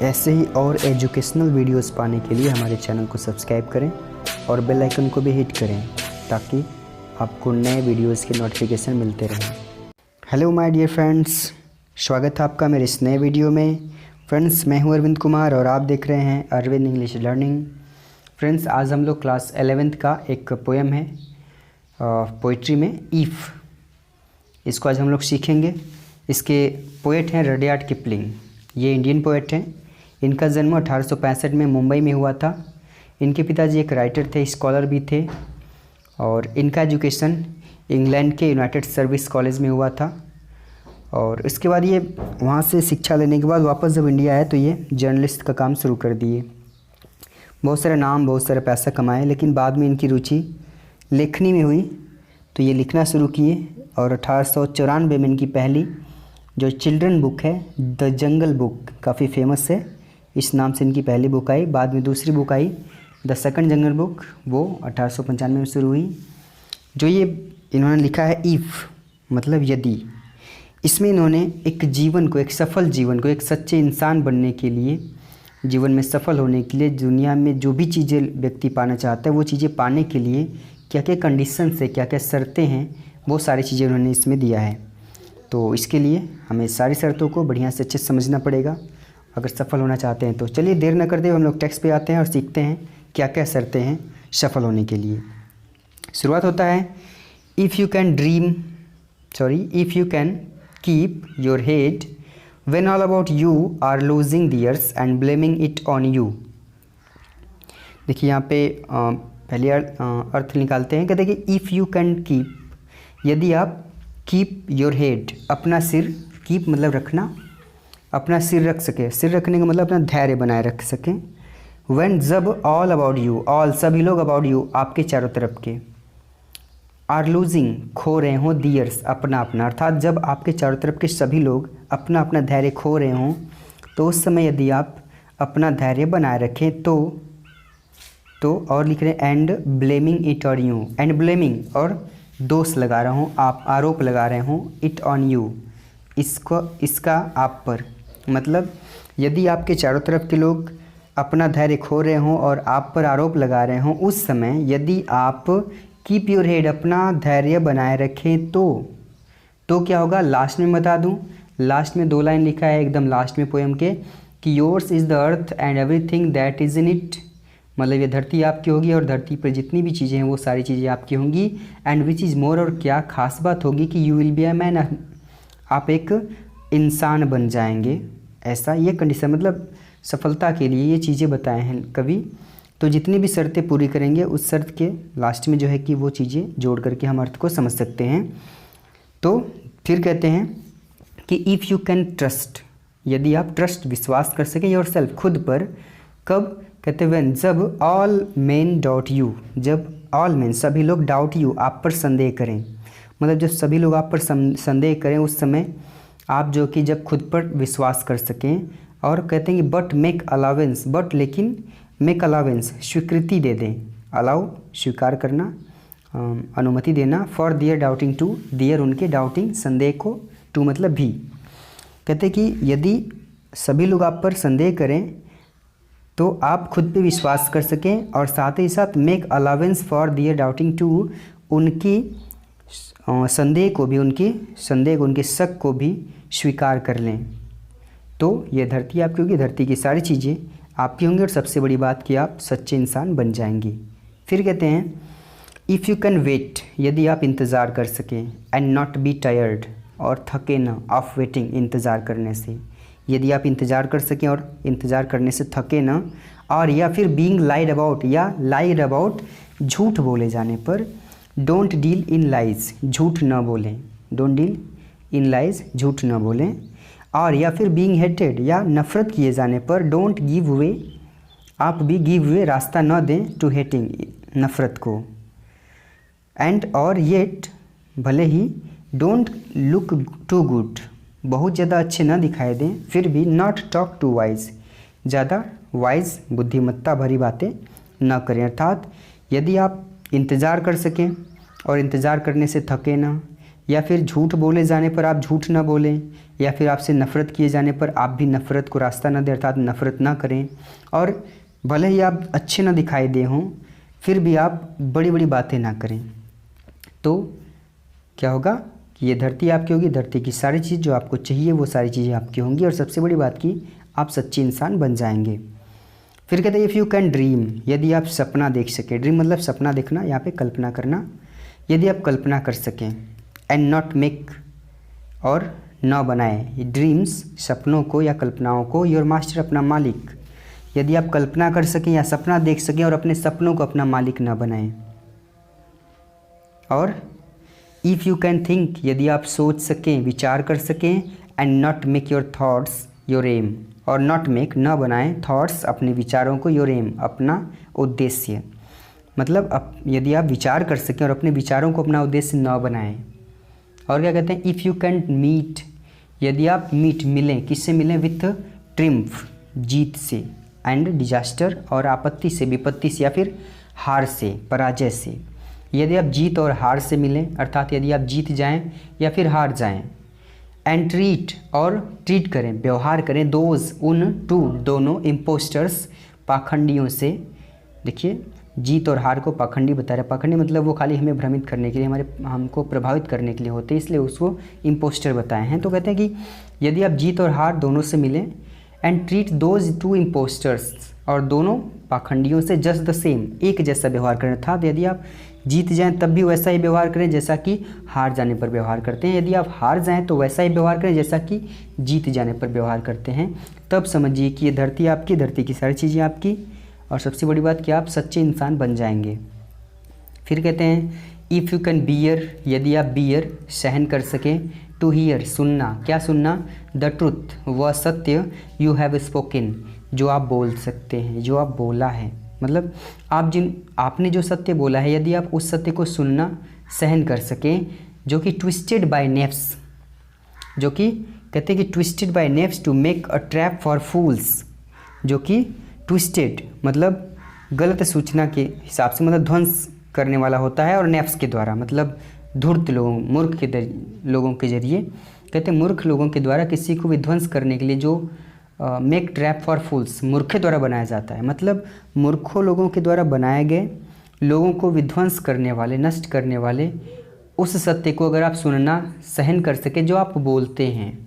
ऐसे ही और educational videos पाने के लिए हमारे चैनल को सब्सक्राइब करें और बेल आइकन को भी हिट करें ताकि आपको नए वीडियोस के नोटिफिकेशन मिलते रहें। हेलो माय डियर फ्रेंड्स, स्वागत है आपका मेरे इस नए वीडियो में। फ्रेंड्स, मैं हूं अरविंद कुमार और आप देख रहे हैं अरविंद इंग्लिश लर्निंग। फ्रेंड्स, आज हम लोग क्लास 11th का एक पोएम है पोइट्री में ईफ, इसको आज हम लोग सीखेंगे। इसके पोएट हैं रडियार्ड किपलिंग। ये इंडियन पोएट हैं। इनका जन्म 1865 में मुंबई में हुआ था। इनके पिताजी एक राइटर थे, स्कॉलर भी थे और इनका एजुकेशन इंग्लैंड के यूनाइटेड सर्विस कॉलेज में हुआ था। और इसके बाद ये वहाँ से शिक्षा लेने के बाद वापस जब इंडिया आए तो ये जर्नलिस्ट का काम शुरू कर दिए। बहुत सारे नाम, बहुत सारा पैसा कमाए, लेकिन बाद में इनकी रुचि लेखनी में हुई तो ये लिखना शुरू किए और 1894 में इनकी पहली जो चिल्ड्रन बुक है द जंगल बुक, काफ़ी फेमस है, इस नाम से इनकी पहली बुक आई। बाद में दूसरी book I the second jungle book, वो 1895 में शुरू हुई। जो ये इन्होंने लिखा है ईफ मतलब यदि, इसमें इन्होंने एक जीवन को, एक सफल जीवन को, एक सच्चे इंसान बनने के लिए, जीवन में सफल होने के लिए, दुनिया में जो भी चीज़ें व्यक्ति पाना चाहता है वो चीज़ें पाने के लिए क्या क्या कंडीशन से, क्या क्या शर्तें हैं, वो सारी चीज़ें उन्होंने इसमें दिया है। तो इसके लिए हमें सारी शर्तों को बढ़िया से अच्छे से समझना पड़ेगा अगर सफल होना चाहते हैं तो। चलिए देर न करते हुए हम लोग टेक्स्ट पे आते हैं और सीखते हैं क्या क्या शर्तें हैं सफल होने के लिए। शुरुआत होता है if you can keep your head when all about you are losing theirs and blaming it on you. देखिए यहाँ पे पहले अर्थ निकालते हैं। कहते हैं कि इफ़ यू कैन कीप, यदि आप कीप योर हेड, अपना सिर, कीप मतलब रखना, अपना सिर रख सके, सिर रखने का मतलब अपना धैर्य बनाए रख सकें। व्हेन, जब ऑल अबाउट यू, ऑल सभी लोग, अबाउट यू आपके चारों तरफ के, आर लूजिंग खो रहे हों, दियर्स अपना अपना, अर्थात जब आपके चारों तरफ के सभी लोग अपना अपना धैर्य खो रहे हों तो उस समय यदि आप अपना धैर्य बनाए रखें तो और लिख रहे हैं and blaming it on you, and blaming और दोष लगा रहा हूँ, आप आरोप लगा रहे हों, इट ऑन यू इसका आप पर, मतलब यदि आपके चारों तरफ के लोग अपना धैर्य खो रहे हों और आप पर आरोप लगा रहे हों, उस समय यदि आप कीप योर हेड, अपना धैर्य बनाए रखें तो क्या होगा। लास्ट में बता दूं, लास्ट में 2 लाइन लिखा है एकदम लास्ट में पोएम के कि yours is the earth and everything that is in it, मतलब ये धरती आपकी होगी और धरती पर जितनी भी चीज़ें हैं वो सारी चीज़ें आपकी होंगी। एंड विच इज़ मोर, और क्या खास बात होगी कि you will be a man, आप एक इंसान बन जाएंगे। ऐसा ये कंडीशन, मतलब सफलता के लिए ये चीज़ें बताए हैं कवि। तो जितनी भी शर्तें पूरी करेंगे उस शर्त के लास्ट में जो है कि वो चीज़ें जोड़ करके हम अर्थ को समझ सकते हैं। तो फिर कहते हैं कि इफ़ यू कैन ट्रस्ट, यदि आप ट्रस्ट विश्वास कर सकें योर सेल्फ खुद पर, कब, कहते हैं व्हेन, जब ऑल मेन डाउट यू, जब ऑल मेन सभी लोग डाउट यू आप पर संदेह करें, मतलब जब सभी लोग आप पर संदेह करें उस समय आप जो कि जब खुद पर विश्वास कर सकें। और कहते हैं कि बट मेक अलावेंस, बट लेकिन मेक अलावेंस स्वीकृति दे दें, अलाउ स्वीकार करना, अनुमति देना, फॉर दियर डाउटिंग टू, दियर उनके, डाउटिंग संदेह को, टू मतलब भी। कहते हैं कि यदि सभी लोग आप पर संदेह करें तो आप खुद पे विश्वास कर सकें और साथ ही साथ make allowance for their doubting too, उनकी संदेह को भी, उनके शक को भी स्वीकार कर लें तो ये धरती आपकी होगी, धरती की सारी चीज़ें आपकी होंगी और सबसे बड़ी बात कि आप सच्चे इंसान बन जाएंगी। फिर कहते हैं इफ़ यू कैन वेट, यदि आप इंतज़ार कर सकें, एंड नॉट बी टायर्ड, और थके ना, ऑफ वेटिंग इंतज़ार करने से, यदि आप इंतज़ार कर सकें और इंतज़ार करने से थके ना, और या फिर बीइंग लाइड अबाउट, या लाइड अबाउट झूठ बोले जाने पर, डोंट डील इन लाइज झूठ न बोलें, डोंट डील इन लाइज झूठ न बोलें, और या फिर बीइंग हेटेड या नफ़रत किए जाने पर, डोंट गिव वे, आप भी गिव वे रास्ता न दें टू हेटिंग नफ़रत को, एंड और येट भले ही, डोंट लुक टू गुड बहुत ज़्यादा अच्छे न दिखाई दें, फिर भी नॉट टॉक टू वाइज ज़्यादा वाइज बुद्धिमत्ता भरी बातें न करें। अर्थात यदि आप इंतज़ार कर सकें और इंतज़ार करने से थके ना, या फिर झूठ बोले जाने पर आप झूठ ना बोलें, या फिर आपसे नफ़रत किए जाने पर आप भी नफ़रत को रास्ता न दें, अर्थात नफ़रत ना करें। और भले ही आप अच्छे ना दिखाई दे हों फिर भी आप बड़ी बड़ी बातें ना करें। तो क्या होगा कि ये धरती आपकी होगी, धरती की सारी चीज़ जो आपको चाहिए वो सारी चीज़ें आपकी होंगी, और सबसे बड़ी बात की आप सच्चे इंसान बन जाएंगे। फिर कहते हैं इफ़ यू कैन ड्रीम, यदि आप सपना देख सकें। ड्रीम मतलब सपना देखना, यहाँ पे कल्पना करना। यदि आप कल्पना कर सकें, एंड नॉट मेक, और न बनाए ड्रीम्स सपनों को या कल्पनाओं को, योर मास्टर अपना मालिक। यदि आप कल्पना कर सकें या सपना देख सकें और अपने सपनों को अपना मालिक न बनाएं। और इफ़ यू कैन थिंक, यदि आप सोच सकें, विचार कर सकें, and not make your thoughts your aim, और नॉट मेक न बनाएं थॉट्स अपने विचारों को, योर एम अपना उद्देश्य। मतलब यदि आप विचार कर सकें और अपने विचारों को अपना उद्देश्य न बनाएं। और क्या कहते हैं इफ़ यू कैन मीट, यदि आप मिलें, किससे मिलें, विथ ट्रिम्फ जीत से, एंड डिजास्टर और आपत्ति से, विपत्ति से, या फिर हार से, पराजय से। यदि आप जीत और हार से मिलें, अर्थात यदि आप जीत जाएं या फिर हार जाएं। एंड ट्रीट, और ट्रीट करें, व्यवहार करें, दोज उन, टू दोनों, इम्पोस्टर्स पाखंडियों से। देखिए जीत और हार को पाखंडी बता रहे हैं। पाखंडी मतलब वो खाली हमें भ्रमित करने के लिए, हमको प्रभावित करने के लिए होते हैं, इसलिए उसको इम्पोस्टर बताए हैं। तो कहते हैं कि यदि आप जीत और हार दोनों से मिलें, and treat those two impostors, और दोनों पाखंडियों से जस्ट द सेम, एक जैसा व्यवहार करें। अर्थात यदि आप जीत जाएं तब भी वैसा ही व्यवहार करें जैसा कि हार जाने पर व्यवहार करते हैं। यदि आप हार जाएं तो वैसा ही व्यवहार करें जैसा कि जीत जाने पर व्यवहार करते हैं। तब समझिए कि ये धरती आपकी, धरती की सारी चीज़ें आपकी, और सबसे बड़ी बात कि आप सच्चे इंसान बन जाएंगे। फिर कहते हैं इफ़ यू कैन बियर, यदि आप बियर सहन कर सकें, टू हियर सुनना, क्या सुनना, द ट्रुथ वह सत्य, यू हैव स्पोकन जो आप बोल सकते हैं, जो आप बोला है। मतलब आपने जो सत्य बोला है, यदि आप उस सत्य को सुनना सहन कर सकें, जो कि ट्विस्टेड बाय नेफ्स, जो कि कहते हैं कि twisted by knaves to make a trap for fools, जो कि ट्विस्टेड मतलब गलत सूचना के हिसाब से, मतलब ध्वंस करने वाला होता है, और नेफ्स के द्वारा मतलब धूर्त लोगों, मूर्ख के लोगों के जरिए। कहते हैं मूर्ख लोगों के द्वारा किसी को विध्वंस करने के लिए जो मेक ट्रैप फॉर फूल्स मूर्खे द्वारा बनाया जाता है। मतलब मूर्खों लोगों के द्वारा बनाए गए, लोगों को विध्वंस करने वाले, नष्ट करने वाले उस सत्य को अगर आप सुनना सहन कर सके जो आप बोलते हैं,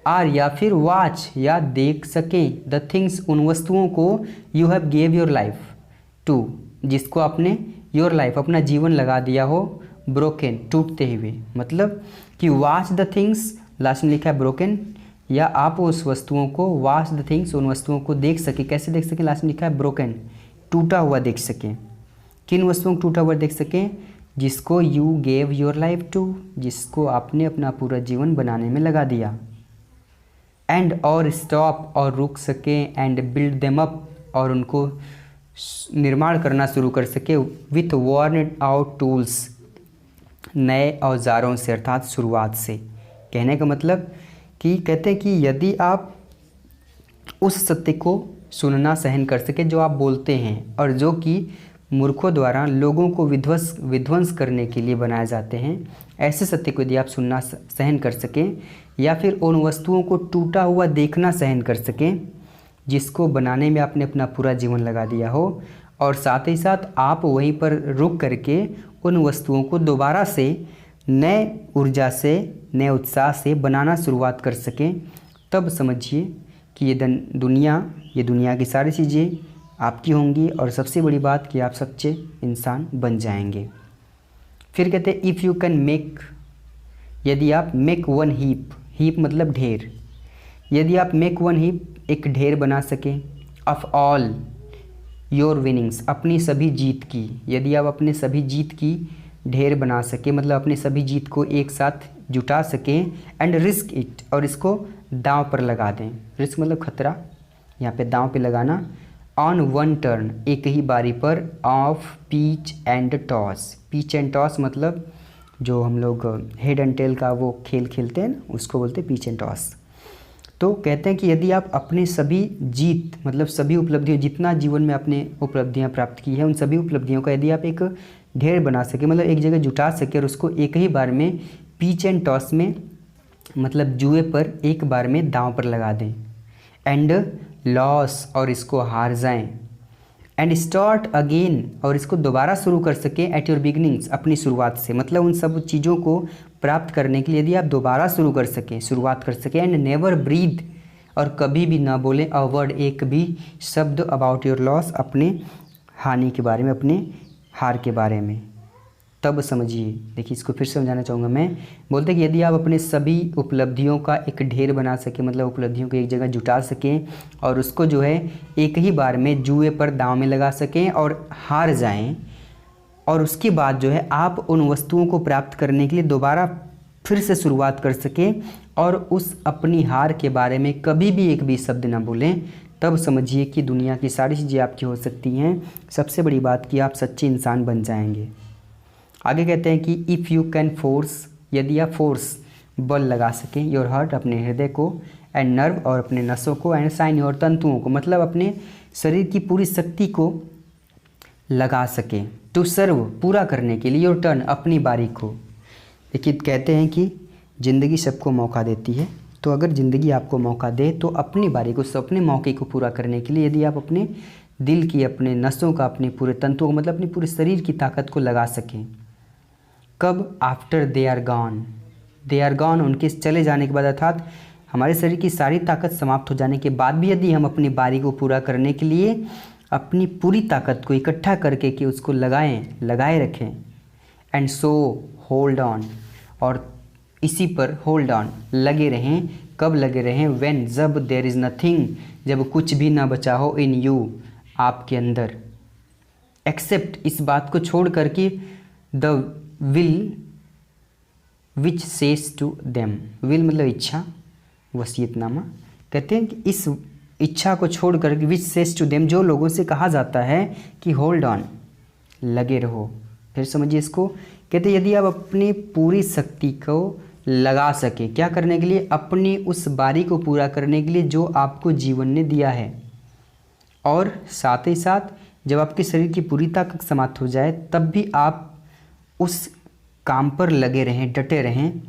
आर या फिर वाच या देख सकें, द थिंग्स उन वस्तुओं को, you have gave your life to जिसको आपने योर लाइफ अपना जीवन लगा दिया हो, ब्रोकन टूटते हुए। मतलब कि वाच द थिंग्स, लास्ट में लिखा है ब्रोकन, या आप उस वस्तुओं को, वाच द थिंग्स उन वस्तुओं को देख सके, कैसे देख सकें, लास्ट में लिखा है ब्रोकन, टूटा हुआ देख सकें। किन वस्तुओं को टूटा हुआ देख सकें, जिसको you gave your life to, जिसको आपने अपना पूरा जीवन बनाने में लगा दिया। एंड और स्टॉप और रुक सकें, एंड बिल्ड देम अप और उनको निर्माण करना शुरू कर सके, विथ वर्न आउट टूल्स नए औजारों से, अर्थात शुरुआत से। कहने का मतलब कि कहते हैं कि यदि आप उस सत्य को सुनना सहन कर सके जो आप बोलते हैं, और जो कि मूर्खों द्वारा लोगों को विध्वंस करने के लिए बनाए जाते हैं, ऐसे सत्य को यदि आप सुनना सहन कर सकें, या फिर उन वस्तुओं को टूटा हुआ देखना सहन कर सकें जिसको बनाने में आपने अपना पूरा जीवन लगा दिया हो, और साथ ही साथ आप वहीं पर रुक करके उन वस्तुओं को दोबारा से नए ऊर्जा से, नए उत्साह से बनाना शुरुआत कर सकें, तब समझिए कि ये दुनिया की सारी चीज़ें आपकी होंगी, और सबसे बड़ी बात कि आप सच्चे इंसान बन जाएंगे। फिर कहते हैं इफ़ यू कैन मेक, यदि आप मेक वन हीप, हीप मतलब ढेर, यदि आप मेक वन हीप एक ढेर बना सकें, ऑफ ऑल योर विनिंग्स अपनी सभी जीत की, यदि आप अपने सभी जीत की ढेर बना सके, मतलब अपने सभी जीत को एक साथ जुटा सकें, एंड रिस्क इट और इसको दांव पर लगा दें। रिस्क मतलब खतरा, यहाँ पे दांव पे लगाना, ऑन वन टर्न एक ही बारी पर, of pitch and toss, pitch and toss मतलब जो हम लोग हेड एंड टेल का वो खेल खेलते हैं उसको बोलते हैं पीच एंड टॉस। तो कहते हैं कि यदि आप अपने सभी जीत मतलब सभी उपलब्धियों, जितना जीवन में आपने उपलब्धियां प्राप्त की है, उन सभी उपलब्धियों का यदि आप एक ढेर बना सके, मतलब एक जगह जुटा सके और उसको एक ही बार में पीच एंड टॉस में मतलब जुए पर एक बार में दांव पर लगा दें। एंड लॉस और इसको हार जाएं। एंड स्टार्ट अगेन और इसको दोबारा शुरू कर सकें एट योर बिगनिंग्स अपनी शुरुआत से। मतलब उन सब चीज़ों को प्राप्त करने के लिए यदि आप दोबारा शुरू कर सकें, शुरुआत कर सकें। एंड नेवर ब्रीथ और कभी भी ना बोलें अ वर्ड, एक भी शब्द अबाउट योर लॉस, अपने हानि के बारे में, अपने हार के बारे में। तब समझिए, देखिए इसको फिर समझाना चाहूँगा मैं। बोलते कि यदि आप अपने सभी उपलब्धियों का एक ढेर बना सकें, मतलब उपलब्धियों को एक जगह जुटा सकें और उसको जो है एक ही बार में जुए पर दांव में लगा सकें और हार जाएं, और उसके बाद जो है आप उन वस्तुओं को प्राप्त करने के लिए दोबारा फिर से शुरुआत कर सकें और उस अपनी हार के बारे में कभी भी एक भी शब्द ना बोलें, तब समझिए कि दुनिया की सारी चीज़ें आपकी हो सकती हैं। सबसे बड़ी बात कि आप सच्चे इंसान बन जाएंगे। आगे कहते हैं कि इफ़ यू कैन फोर्स, यदि आप फोर्स बल लगा सकें योर हार्ट, अपने हृदय को, एंड नर्व और अपने नसों को, एंड साइन योर तंतुओं को, मतलब अपने शरीर की पूरी शक्ति को लगा सकें टू सर्व, पूरा करने के लिए, योर टर्न, अपनी बारी को। देखिए कहते हैं कि ज़िंदगी सबको मौका देती है, तो अगर ज़िंदगी आपको मौका दे तो अपनी बारी को, अपने मौके को पूरा करने के लिए यदि आप अपने दिल की, अपने नसों का, अपने पूरे तंतुओं को, मतलब अपनी पूरे शरीर की ताकत को लगा सकें। कब? After they are gone, they are gone, उनके चले जाने के बाद, अर्थात हमारे शरीर की सारी ताकत समाप्त हो जाने के बाद भी यदि हम अपनी बारी को पूरा करने के लिए अपनी पूरी ताकत को इकट्ठा करके कि उसको लगाए रखें। एंड सो होल्ड ऑन, और इसी पर होल्ड ऑन, लगे रहें। कब लगे रहें? व्हेन, जब, देयर इज़ नथिंग, जब कुछ भी ना बचा हो, इन यू, आपके अंदर, एक्सेप्ट, इस बात को छोड़ कर कि the will which says to them, will मतलब इच्छा, वसीयतनामा। कहते हैं कि इस इच्छा को छोड़ कर विच सेज टू देम, जो लोगों से कहा जाता है कि होल्ड ऑन, लगे रहो। फिर समझिए इसको, कहते हैं यदि आप अपनी पूरी शक्ति को लगा सके, क्या करने के लिए? अपनी उस बारी को पूरा करने के लिए जो आपको जीवन ने दिया है, और साथ ही साथ जब आपके शरीर की पूरी ताकत समाप्त हो जाए तब भी आप उस काम पर लगे रहें, डटे रहें,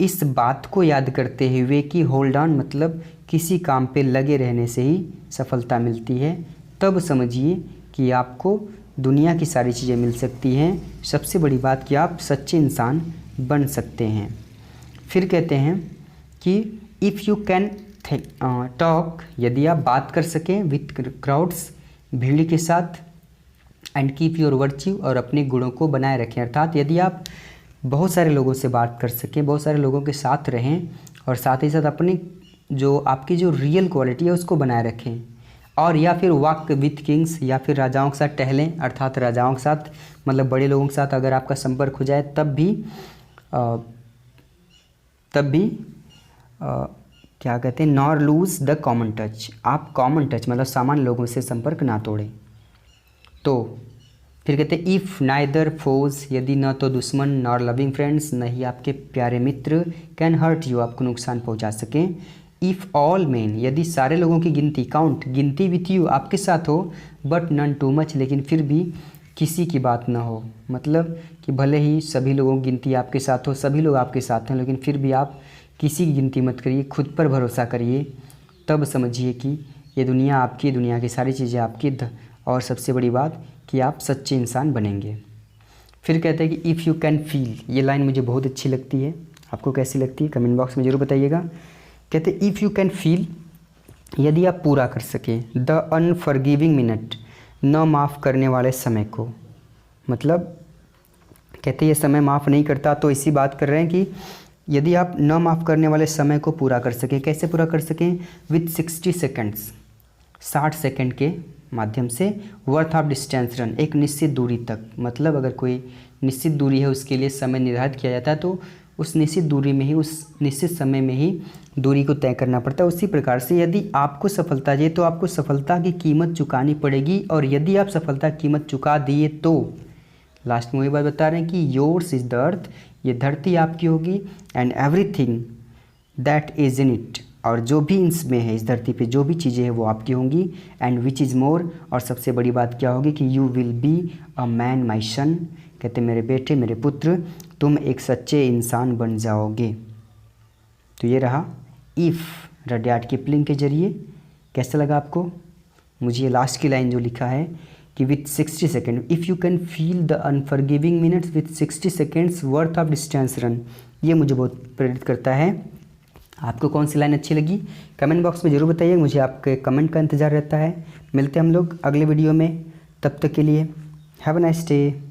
इस बात को याद करते हुए कि होल्ड ऑन मतलब किसी काम पे लगे रहने से ही सफलता मिलती है। तब समझिए कि आपको दुनिया की सारी चीज़ें मिल सकती हैं। सबसे बड़ी बात कि आप सच्चे इंसान बन सकते हैं। फिर कहते हैं कि इफ़ यू कैन टॉक, यदि आप बात कर सकें विथ क्राउड्स, भीड़ के साथ, एंड कीप योर वर्च्यू, और अपने गुणों को बनाए रखें, अर्थात यदि आप बहुत सारे लोगों से बात कर सकें, बहुत सारे लोगों के साथ रहें, और साथ ही साथ अपनी जो आपकी जो रियल क्वालिटी है उसको बनाए रखें, और या फिर वॉक विथ किंग्स, या फिर राजाओं के साथ टहलें, अर्थात राजाओं के साथ मतलब बड़े लोगों के साथ अगर आपका संपर्क हो जाए तब भी क्या कहते हैं, nor lose the common touch, आप कॉमन टच मतलब सामान्य लोगों से संपर्क ना तोड़ें। तो फिर कहते हैं इफ़ नाइदर फोज, यदि न तो दुश्मन, नॉर लविंग फ्रेंड्स, नहीं आपके प्यारे मित्र, कैन हर्ट यू, आपको नुकसान पहुंचा सकें। इफ़ ऑल मेन, यदि सारे लोगों की गिनती, काउंट, गिनती विथ यू, आपके साथ हो, बट नन टू मच, लेकिन फिर भी किसी की बात ना हो, मतलब कि भले ही सभी लोगों की गिनती आपके साथ हो, सभी लोग आपके साथ हैं, लेकिन फिर भी आप किसी की गिनती मत करिए, खुद पर भरोसा करिए। तब समझिए कि ये दुनिया आपकी, दुनिया की सारी चीज़ें आपकी, और सबसे बड़ी बात कि आप सच्चे इंसान बनेंगे। फिर कहते हैं कि इफ़ यू कैन फील, ये लाइन मुझे बहुत अच्छी लगती है, आपको कैसी लगती है कमेंट बॉक्स में ज़रूर बताइएगा। कहते हैं इफ़ यू कैन फील, यदि आप पूरा कर सकें, द अनफॉरगिविंग मिनट, न माफ़ करने वाले समय को, मतलब कहते हैं ये समय माफ़ नहीं करता, तो इसी बात कर रहे हैं कि यदि आप न माफ़ करने वाले समय को पूरा कर सकें, कैसे पूरा कर सकें? विथ 60 सेकेंड्स, 60 सेकेंड के माध्यम से, वर्थ ऑफ डिस्टेंस रन, एक निश्चित दूरी तक, मतलब अगर कोई निश्चित दूरी है उसके लिए समय निर्धारित किया जाता है, तो उस निश्चित दूरी में ही, उस निश्चित समय में ही दूरी को तय करना पड़ता है। उसी प्रकार से यदि आपको सफलता चाहिए तो आपको सफलता की कीमत चुकानी पड़ेगी, और यदि आप सफलता की कीमत चुका दिए तो, लास्ट में वही बात बता रहे हैं कि योर्स इज़ द अर्थ, ये धरती आपकी होगी, and everything that is in it, और जो भी इसमें है, इस धरती पे जो भी चीज़ें हैं वो आपकी होंगी, एंड विच इज़ मोर, और सबसे बड़ी बात क्या होगी कि you will be a man my son, कहते मेरे बेटे, मेरे पुत्र, तुम एक सच्चे इंसान बन जाओगे। तो ये रहा इफ़ रडयार्ड किपलिंग के जरिए। कैसा लगा आपको? मुझे ये लास्ट की लाइन जो लिखा है कि with 60 second if you can feel the unforgiving minutes with 60 seconds worth of distance run, ये मुझे बहुत प्रेरित करता है। आपको कौन सी लाइन अच्छी लगी कमेंट बॉक्स में ज़रूर बताइए, मुझे आपके कमेंट का इंतज़ार रहता है। मिलते हैं हम लोग अगले वीडियो में, तब तक के लिए हैव अ नाइस डे।